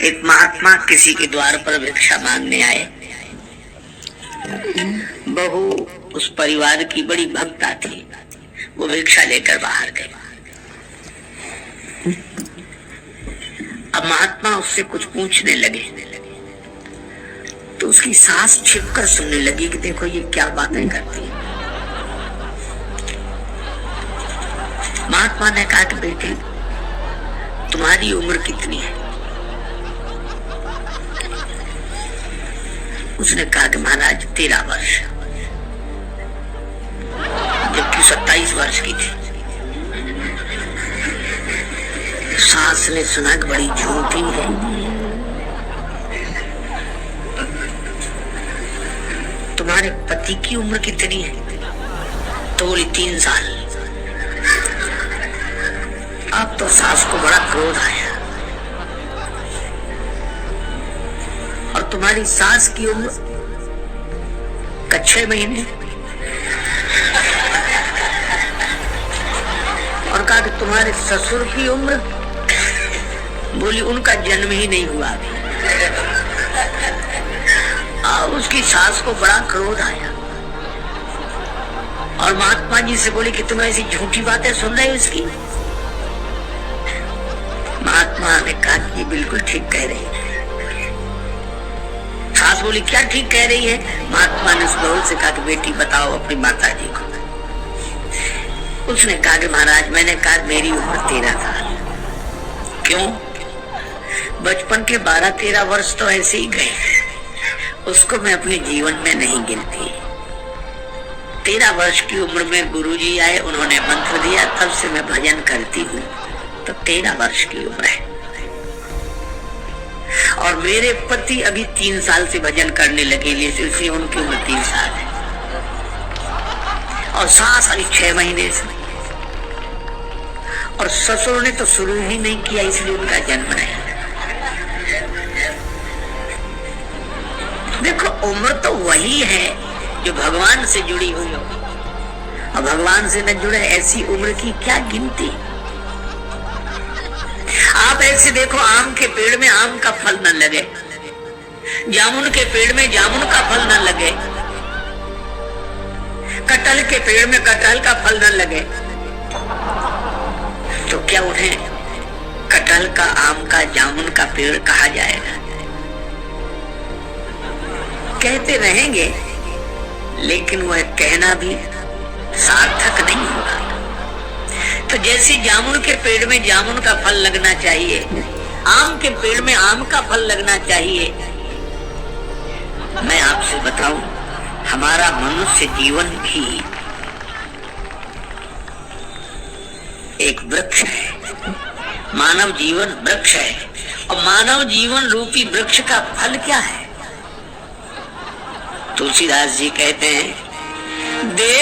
एक महात्मा किसी के द्वार पर भिक्षा मांगने आए। बहू उस परिवार की बड़ी भक्ता थी, वो भिक्षा लेकर बाहर गई। अब महात्मा उससे कुछ पूछने लगे तो उसकी सास छिपकर सुनने लगी कि देखो ये क्या बातें करती है। महात्मा ने कहा कि बेटी तुम्हारी उम्र कितनी है? उसने कहा कि महाराज 13 वर्ष, जबकि 27 वर्ष की थी। सास ने सुना कि बड़ी झूठी है। तुम्हारे पति की उम्र कितनी है? तो बोली 3 साल। अब तो सास को बड़ा क्रोध आया। और तुम्हारी सास की उम्र का 6 महीने। और कहा कि तुम्हारे ससुर की उम्र, बोली उनका जन्म ही नहीं हुआ अभी। उसकी सास को बड़ा क्रोध आया और महात्मा जी से बोली कि तुम ऐसी झूठी बातें सुन रहे हो इसकी। महात्मा ने कहा कि ये बिल्कुल ठीक कह रही है। सास बोली क्या ठीक कह रही है? महात्मा ने उस बहू से कहा कि बेटी बताओ अपनी माता जी को। उसने कहा कि महाराज मैंने कहा मेरी उम्र 13 साल। क्यों? बचपन के 12-13 वर्ष तो ऐसे ही गए, उसको मैं अपने जीवन में नहीं गिनती। 13 वर्ष की उम्र में गुरुजी आए, उन्होंने मंत्र दिया, तब से मैं भजन करती हूँ। तो 13 वर्ष की उम्र है। और मेरे पति अभी 3 साल से भजन करने लगे, इसलिए उनकी उम्र 3 साल है। और सास अभी 6 महीने से। और ससुर ने तो शुरू ही नहीं किया, इसलिए उनका जन्म नहीं। देखो उम्र तो वही है जो भगवान से जुड़ी हुई हो, और भगवान से न जुड़े ऐसी उम्र की क्या गिनती। आप ऐसे देखो, आम के पेड़ में आम का फल न लगे, जामुन के पेड़ में जामुन का फल न लगे, कटहल के पेड़ में कटहल का फल न लगे, तो क्या उन्हें कटहल का, आम का, जामुन का पेड़ कहा जाएगा? कहते रहेंगे, लेकिन वह कहना भी सार्थक नहीं होगा। तो जैसे जामुन के पेड़ में जामुन का फल लगना चाहिए, आम के पेड़ में आम का फल लगना चाहिए। मैं आपसे बताऊं, हमारा मनुष्य जीवन भी एक वृक्ष है, मानव जीवन वृक्ष है। और मानव जीवन रूपी वृक्ष का फल क्या है? तुलसीदास जी कहते हैं, दे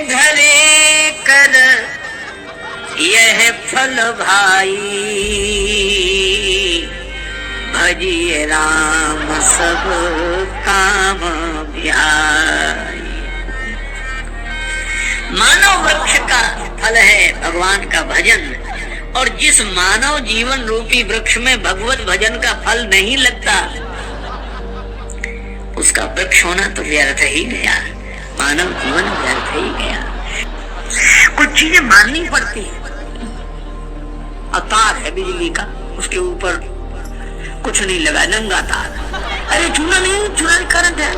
धरे कर यह फल भाई, भजिए राम सब काम ध्याई। मानव वृक्ष का फल है भगवान का भजन। और जिस मानव जीवन रूपी वृक्ष में भगवत भजन का फल नहीं लगता, उसका वृक्ष होना तो व्यर्थ ही गया, मानव जीवन व्यर्थ ही गया। कुछ चीजें माननी पड़ती है। तार है बिजली का, उसके ऊपर कुछ नहीं लगा, नंगा तार। अरे चूना नहीं करंट है,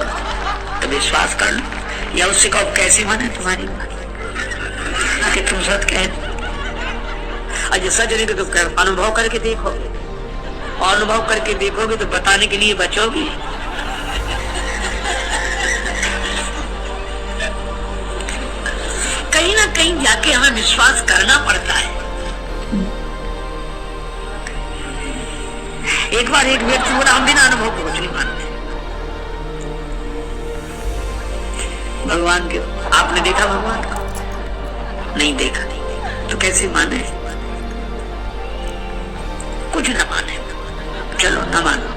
तो विश्वास कर लो। या उससे कहो कैसे माने तुम्हारी बात कि तुम सच कह। अजय सच नहीं तो अनुभव करके देखो, और अनुभव करके देखोगे तो बताने के लिए बचोगी। कहीं ना कहीं जाके हमें विश्वास करना पड़ता है। एक बार एक व्यक्ति बोला हम बिना अनुभव को कुछ नहीं मानते। भगवान के आपने देखा भगवान का? नहीं देखा, तो कैसे माने? कुछ ना माने, चलो ना मानो।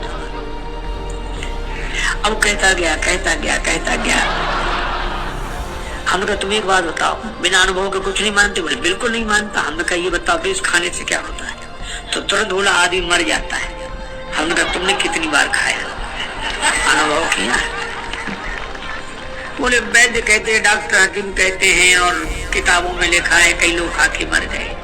अब कहता गया हमने कहा तुम एक बात बताओ, बिना अनुभव के कुछ नहीं मानते? बोले बिल्कुल नहीं मानता। हमने कहा ये बताओ इस खाने से क्या होता है? तो तुरंत बोला आदमी मर जाता है। हमने कहा तुमने कितनी बार खाया, अनुभव किया? बोले वैद्य कहते हैं, डॉक्टर हकीम कहते हैं और किताबों में लिखा है, कई लोग खा के मर गए।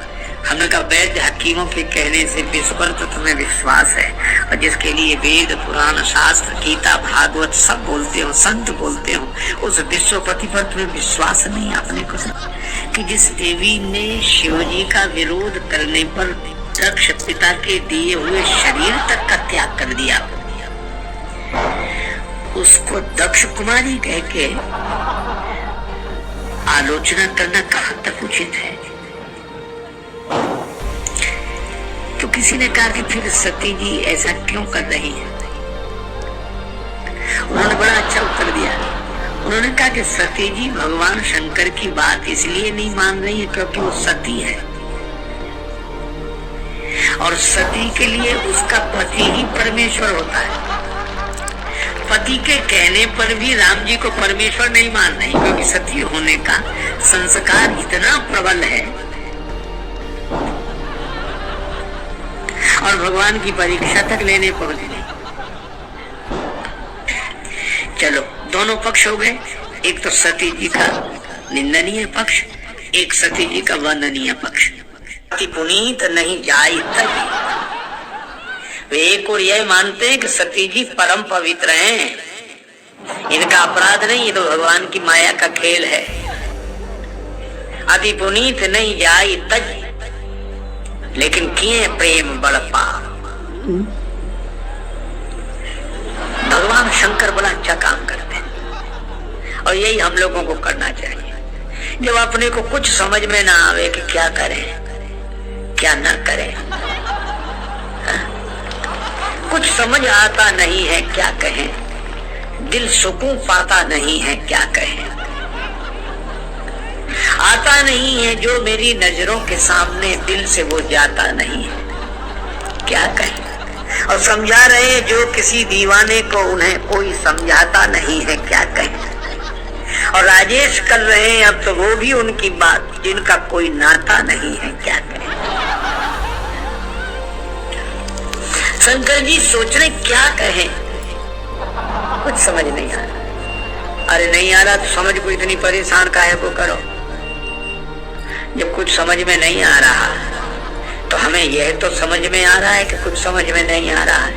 हमने कहा वैद्य हकीमों के कहने से विश्वर तो तुम्हें विश्वास है, और जिसके लिए वेद पुराण शास्त्र गीता भागवत सब बोलते हो, संत बोलते हो, उस विश्वपति पर तुम्हें विश्वास नहीं? आपने कुछ कि जिस देवी ने शिव जी का विरोध करने पर दक्ष पिता के दिए हुए शरीर तक का त्याग कर दिया, उसको दक्ष कुमारी कह के आलोचना करना कहां तक उचित है? तो किसी ने कहा कि फिर सती जी ऐसा क्यों कर रही है? उन्होंने बड़ा अच्छा उत्तर दिया। उन्होंने कहा कि सती जी भगवान शंकर की बात इसलिए नहीं मान रही है क्योंकि वो सती है, और सती के लिए उसका पति ही परमेश्वर होता है। पति के कहने पर भी राम जी को परमेश्वर नहीं मान रही, क्योंकि सती होने का संस्कार इतना प्रबल है, और भगवान की परीक्षा तक लेने पहुंच गई। चलो दोनों पक्ष हो गए, एक तो सती जी का निंदनीय पक्ष, एक सती जी का वंदनीय पक्ष। अति पुनीत नहीं जाई तभी, वे एक और यह मानते हैं कि सती जी परम पवित्र हैं, इनका अपराध नहीं, ये तो भगवान की माया का खेल है। अति पुनीत नहीं जाई तज, लेकिन किए प्रेम बड़ पाप। भगवान शंकर बड़ा अच्छा काम करते हैं, और यही हम लोगों को करना चाहिए। जब अपने को कुछ समझ में ना आवे कि क्या करें क्या ना करें, कुछ समझ आता नहीं है क्या कहें, दिल सुकून पाता नहीं है क्या कहें, आता नहीं है जो मेरी नजरों के सामने दिल से वो जाता नहीं है क्या कहें, और समझा रहे जो किसी दीवाने को उन्हें कोई समझाता नहीं है क्या कहें, और राजेश कर रहे हैं अब तो वो भी उनकी बात जिनका कोई नाता नहीं है क्या कहें। शंकर जी सोच रहे क्या कहें, कुछ समझ नहीं आ रहा। अरे नहीं आ रहा तो समझ को इतनी परेशान काहे को करो। जब कुछ समझ में नहीं आ रहा तो हमें यह तो समझ में आ रहा है कि कुछ समझ में नहीं आ रहा है।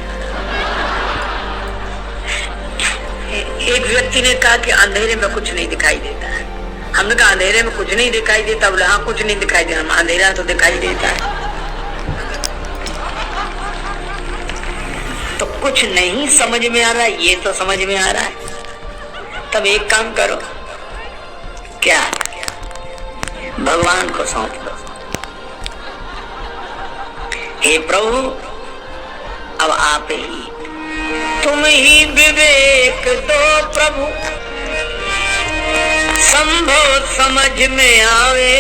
एक व्यक्ति ने कहा कि अंधेरे में कुछ नहीं दिखाई देता है। हमने कहा अंधेरे में कुछ नहीं दिखाई देता? बोले हाँ कुछ नहीं दिखाई देता। अंधेरा तो दिखाई देता है। तो कुछ नहीं समझ में आ रहा है, ये तो समझ में आ रहा है। तब एक काम करो, क्या भगवान को सौंप दो। हे प्रभु अब आप ही, तुम ही विवेक दो प्रभु, संभव समझ में आवे,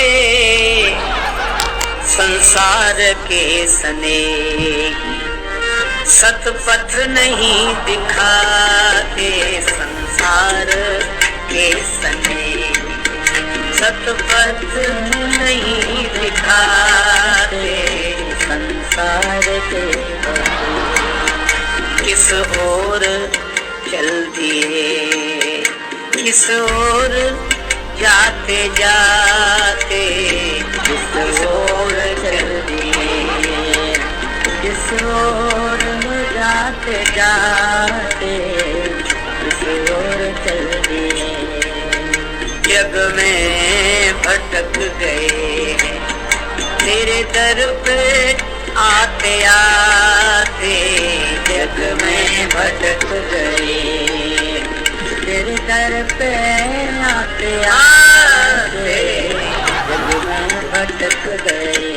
संसार के स्नेही सतपथ नहीं दिखाते, संसार के स्नेही सतपथ नहीं दिखाते, संसार के किस ओर चल दिए, किस ओर जाते जाते, किस ओर चल दिए, किस ओर जाते जाते, किस ओर चल दिए। जग में भटक गए तेरे दर पे आते आते, जग में भटक गए तेरे दर पे आते आते, जग में भटक गए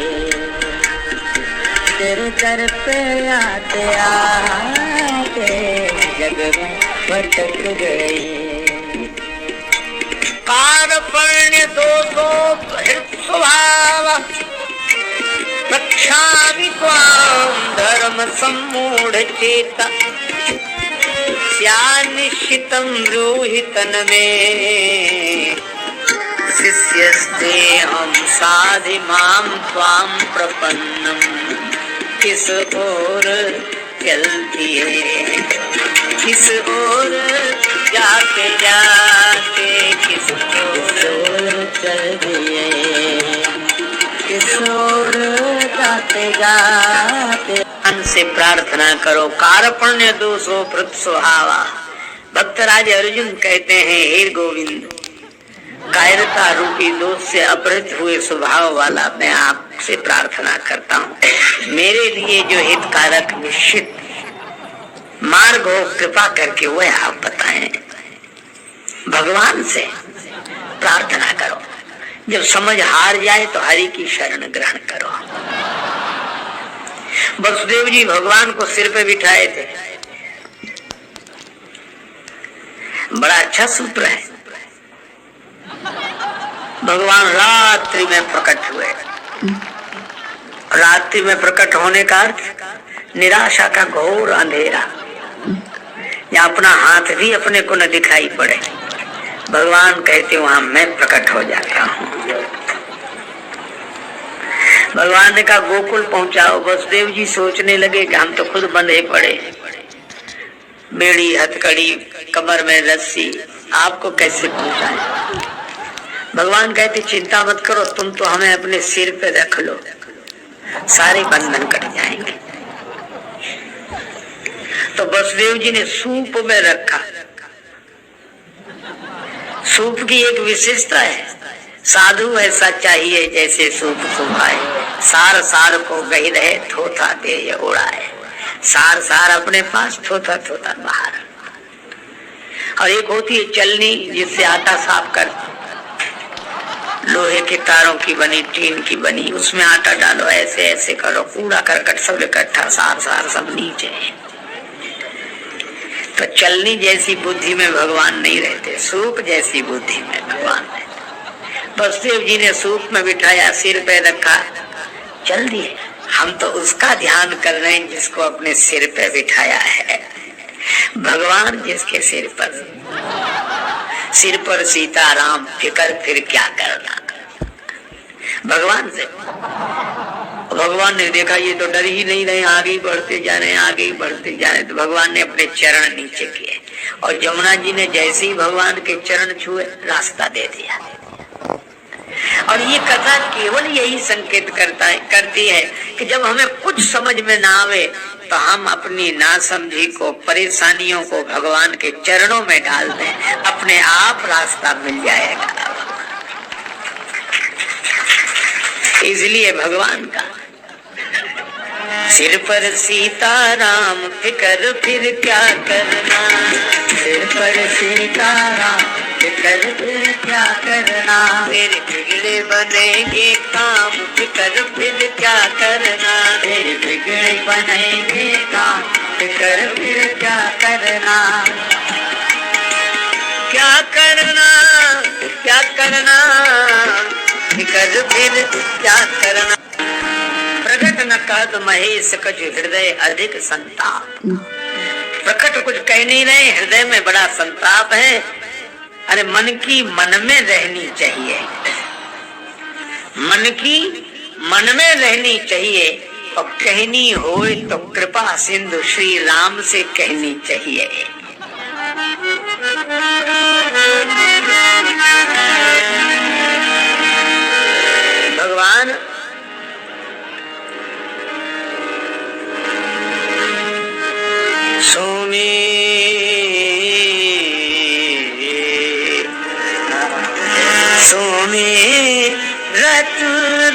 तेरे दर पे आते आते, जग में भटक गए। कार्पण्य दोषो स्वभाव रक्षामि त्वां धर्म सम्मूढ़ चेता, स्यान्निश्चितं ब्रूहि तन्मे, शिष्यस्तेऽहं साधि मां त्वां प्रपन्नं, किस ओर चलती है, किस ओर जाते जाते किस ओर चलती है, किस ओर जाते जाते। मन से प्रार्थना करो, कारपण्य दोषो प्रत स्वभावा। भक्तराज अर्जुन कहते हैं, हे गोविंद, कायरता रूपी दोष से अपहृत हुए स्वभाव वाला मैं आपसे प्रार्थना करता हूँ, मेरे लिए जो हितकारक निश्चित मार्ग हो कृपा करके वह आप बताएं। भगवान से प्रार्थना करो, जब समझ हार जाए तो हरि की शरण ग्रहण करो। वसुदेव जी भगवान को सिर पे बिठाए थे, बड़ा अच्छा सूत्र है। भगवान रात्रि में प्रकट हुए। रात्रि में प्रकट होने का अर्थ निराशा का घोर अंधेरा, या अपना हाथ भी अपने को न दिखाई पड़े, भगवान कहते वहां मैं प्रकट हो जाता हूँ। भगवान ने कहा गोकुल पहुंचाओ। वसुदेव जी सोचने लगे कि हम तो खुद बंधे पड़े, बेड़ी हथकड़ी कमर में रस्सी, आपको कैसे पहुंचाएं। भगवान कहते चिंता मत करो, तुम तो हमें अपने सिर पे रख लो, सारे बंधन कट जाएंगे। तो वसुदेव जी ने सूप में रखा। सूप की एक विशेषता है, साधु ऐसा चाहिए जैसे सूप सुभाए, सार सार को गही रहे, थोथा दे ये उड़ाए। सार सार अपने पास, थोथा थोथा बाहर। और एक होती है चलनी, जिससे आटा साफ कर, लोहे के तारों की बनी, टीन की बनी, उसमें आटा डालो, ऐसे ऐसे करो, कूड़ा करकट सब इकट्ठा, सार सार सब नीचे। तो चलनी जैसी बुद्धि में भगवान नहीं रहते, सूप जैसी बुद्धि में भगवान रहते। वसुदेव जी ने सूप में बिठाया, सिर पे रखा, चल दिए। हम तो उसका ध्यान कर रहे हैं जिसको अपने सिर पे बिठाया है। भगवान जिसके सिर पर सीताराम, फिकर फिर क्या करना। भगवान से भगवान ने देखा ये तो डर ही नहीं रहे, आगे बढ़ते जा रहे हैं, आगे बढ़ते जा रहे हैं। तो भगवान ने अपने चरण नीचे किए, और जमुना जी ने जैसे ही भगवान के चरण छुए रास्ता दे दिया। और ये कथा केवल यही संकेत करती है कि जब हमें कुछ समझ में ना आवे तो हम अपनी नासमझी को, परेशानियों को भगवान के चरणों में डाल दें, अपने आप रास्ता मिल जाएगा। इसलिए भगवान का सिर पर सीताराम, फिकर फिर क्या करना। सिर पर सीताराम, फिकर फिर क्या करना। मेरे बिगड़े बनेंगे काम, फिकर फिर क्या करना। मेरे बिगड़े बनेंगे काम, फिकर फिर क्या करना। क्या करना, क्या करना, फिकर फिर क्या करना। प्रकट न कहत महेश कछ हृदय अधिक संताप। प्रकट कुछ कह नहीं रहे, हृदय में बड़ा संताप है। अरे मन की मन में रहनी चाहिए, मन की मन में रहनी चाहिए। और कहनी हो तो कृपा सिंधु श्री राम से कहनी चाहिए। भगवान सुमिरत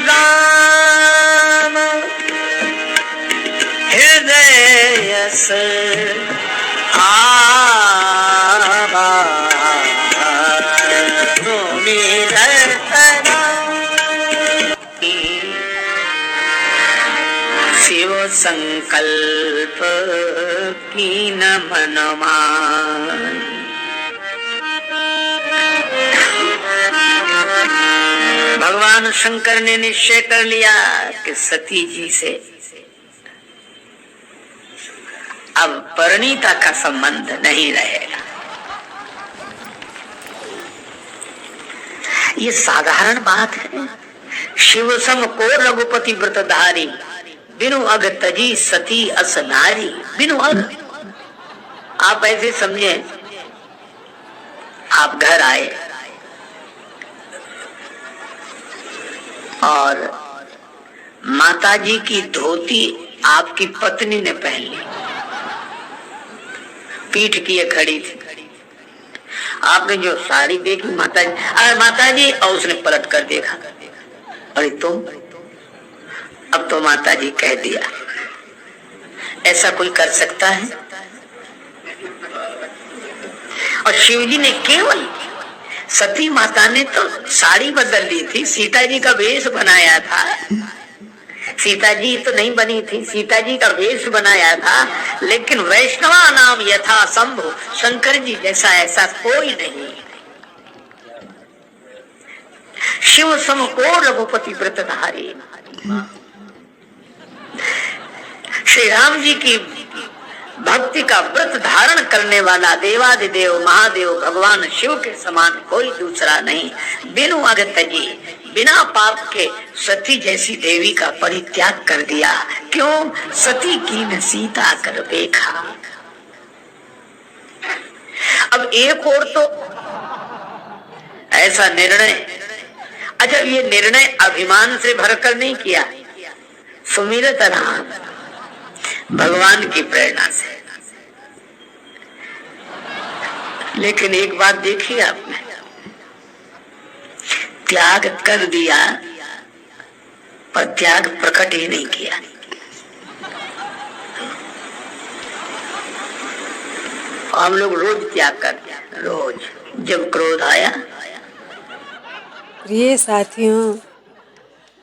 राम हृदय से आवा। सुमिरत शिव संकल्प की न मनमान। भगवान शंकर ने निश्चय कर लिया कि सती जी से अब परिणीता का संबंध नहीं रहेगा। ये साधारण बात है। शिव सम को रघुपति व्रतधारी, बिनु अग तजी सती अस नारी। बिनु अग, आप ऐसे समझे, आप घर आए और माताजी की धोती आपकी पत्नी ने पहन ली, पीठ किए खड़ी थी, आपने जो साड़ी देखी माताजी, अरे माताजी, और उसने पलट कर देखा, अरे तुम, अब तो माताजी कह दिया। ऐसा कोई कर सकता है? और शिवजी ने केवल, सती माता ने तो साड़ी बदल ली थी, सीता जी का वेश बनाया था। सीता जी तो नहीं बनी थी, सीता जी का वेश बनाया था, लेकिन वैष्णवा नाम यथा शंभु, शंकर जी जैसा ऐसा कोई नहीं। शिव सम को रघुपति व्रतधारी। श्री राम जी की भक्ति का व्रत धारण करने वाला देवादिदेव महादेव भगवान शिव के समान कोई दूसरा नहीं। बिनु अग तजी, बिना पाप के सती जैसी देवी का परित्याग कर दिया। क्यों? सती की न सीता कर देखा। अब एक और तो ऐसा निर्णय, अच्छा ये निर्णय अभिमान से भरकर नहीं किया, सुमिरत राम, भगवान की प्रेरणा से। लेकिन एक बात देखी आपने, त्याग कर दिया पर त्याग प्रकट ही नहीं किया। हम लोग रोज त्याग करते हैं, रोज जब क्रोध आया। प्रिय साथियों,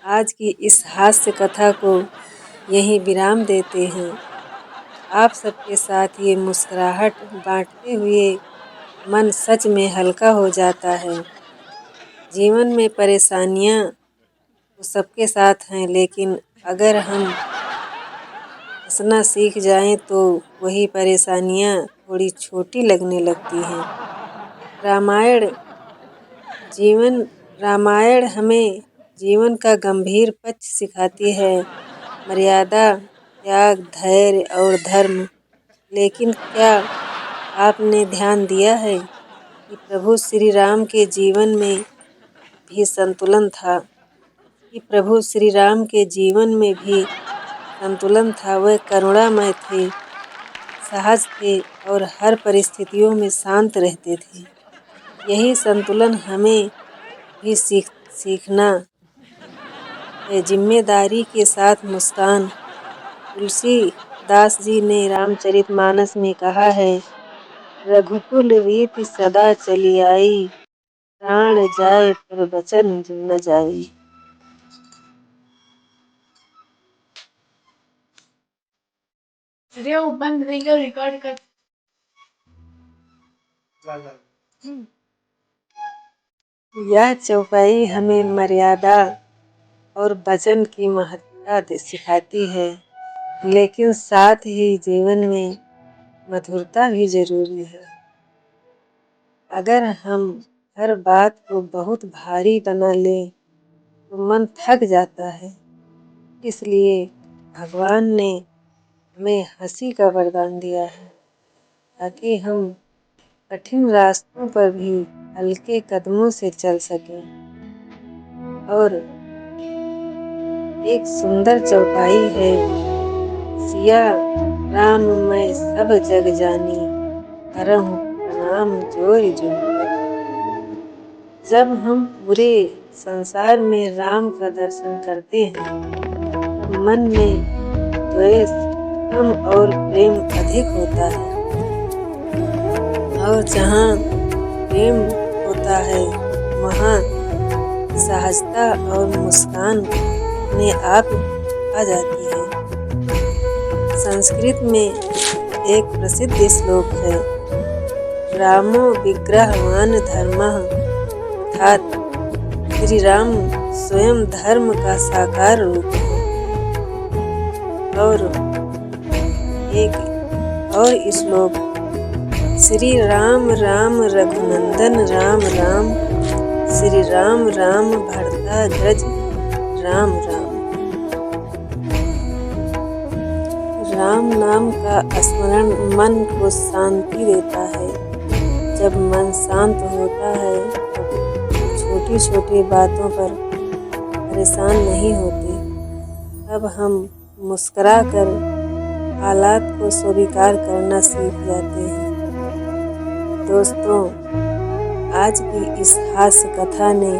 आज की इस हास्य कथा को यहीं विराम देते हैं। आप सबके साथ ये मुस्कुराहट बांटते हुए मन सच में हल्का हो जाता है। जीवन में परेशानियां तो सबके साथ हैं, लेकिन अगर हम हंसना सीख जाएं तो वही परेशानियां थोड़ी छोटी लगने लगती हैं। रामायण हमें जीवन का गंभीर पक्ष सिखाती है, मर्यादा, त्याग, धैर्य और धर्म। लेकिन क्या आपने ध्यान दिया है कि प्रभु श्री राम के जीवन में भी संतुलन था? वह करुणामय थे, सहज थे और हर परिस्थितियों में शांत रहते थे। यही संतुलन हमें भी सीखना है। जिम्मेदारी के साथ मुस्कान। तुलसीदास जी ने रामचरितमानस में कहा है, रघुकुल रीति सदा चली आई, प्राण जाए पर वचन न जाई। बंद रिकॉर्ड कर। यह चौपाई हमें मर्यादा और वचन की महत्ता सिखाती है, लेकिन साथ ही जीवन में मधुरता भी जरूरी है। अगर हम हर बात को बहुत भारी बना लें तो मन थक जाता है। इसलिए भगवान ने हमें हंसी का वरदान दिया है, ताकि हम कठिन रास्तों पर भी हल्के कदमों से चल सकें। और एक सुंदर चौपाई है, सिया राम मैं सब जग जानी, करहूं प्रणाम जोर जोर। जब हम पूरे संसार में राम का दर्शन करते हैं, तब मन में द्वेष कम और प्रेम अधिक होता है। और जहाँ प्रेम होता है वहाँ सहजता और मुस्कान अपने आप आ जाती है। संस्कृत में एक प्रसिद्ध श्लोक है, रामो विग्रहवान धर्मः, अर्थात श्री राम स्वयं धर्म का साकार रूप है। और एक और श्लोक, श्री राम राम रघुनंदन राम राम, श्री राम राम भरता ग्रज राम राम। राम नाम का स्मरण मन को शांति देता है। जब मन शांत होता है तो छोटी छोटी बातों पर परेशान नहीं होते। अब हम मुस्कुरा कर हालात को स्वीकार करना सीख जाते हैं। दोस्तों, आज की इस हास्य कथा ने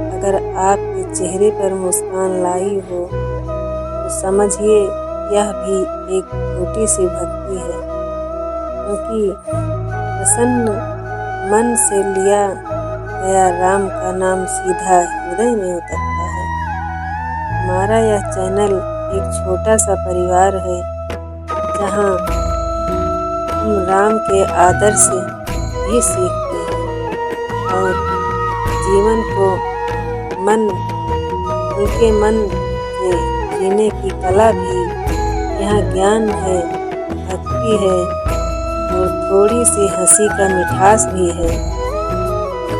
अगर आपके चेहरे पर मुस्कान लाई हो तो समझिए यह भी एक छोटी सी भक्ति है, क्योंकि प्रसन्न मन से लिया गया राम का नाम सीधा हृदय में उतरता है। हमारा यह चैनल एक छोटा सा परिवार है जहां हम राम के आदर्श भी सीखते हैं और जीवन को हल्के मन से जीने की कला भी। यहाँ ज्ञान है, भक्ति है और थोड़ी सी हंसी का मिठास भी है।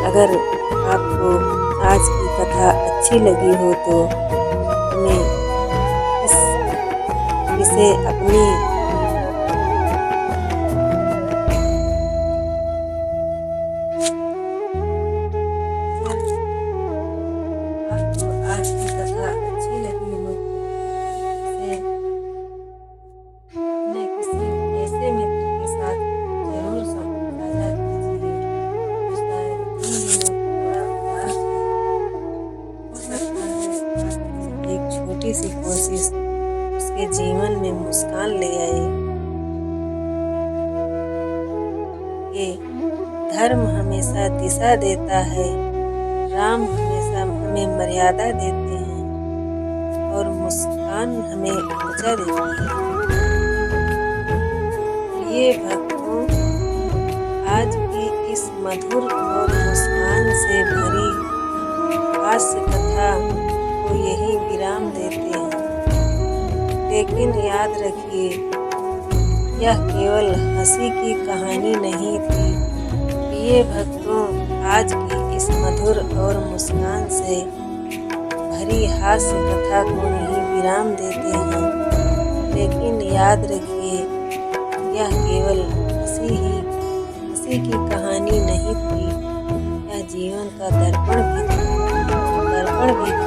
अगर आपको आज की कथा अच्छी लगी हो तो हमें इसे अपनी आज की कथा अच्छी लगी हो तो इसे अपने किसी ऐसे मित्र के साथ जरूर साझा कीजिए जो शायद इन दिनों थोड़ा उदास हो सकता है। एक छोटी सी कोशिश उसके जीवन में मुस्कान ले आए। ये धर्म हमेशा दिशा देता है, राम हमेशा हमें मर्यादा देते हैं और मुस्कान हमें ऊर्जा देती है। ये भक्तों, आज की इस मधुर और मुस्कान से भरी हास्य कथा को यही विराम देते हैं। लेकिन याद रखिए, यह केवल हंसी की कहानी नहीं थी। ये भक्तों, आज की इस मधुर और मुस्कान से भरी हास्य कथा को यही विराम देते हैं। लेकिन याद रखिए, यह केवल हंसी की कहानी नहीं थी, यह जीवन का दर्पण भी था।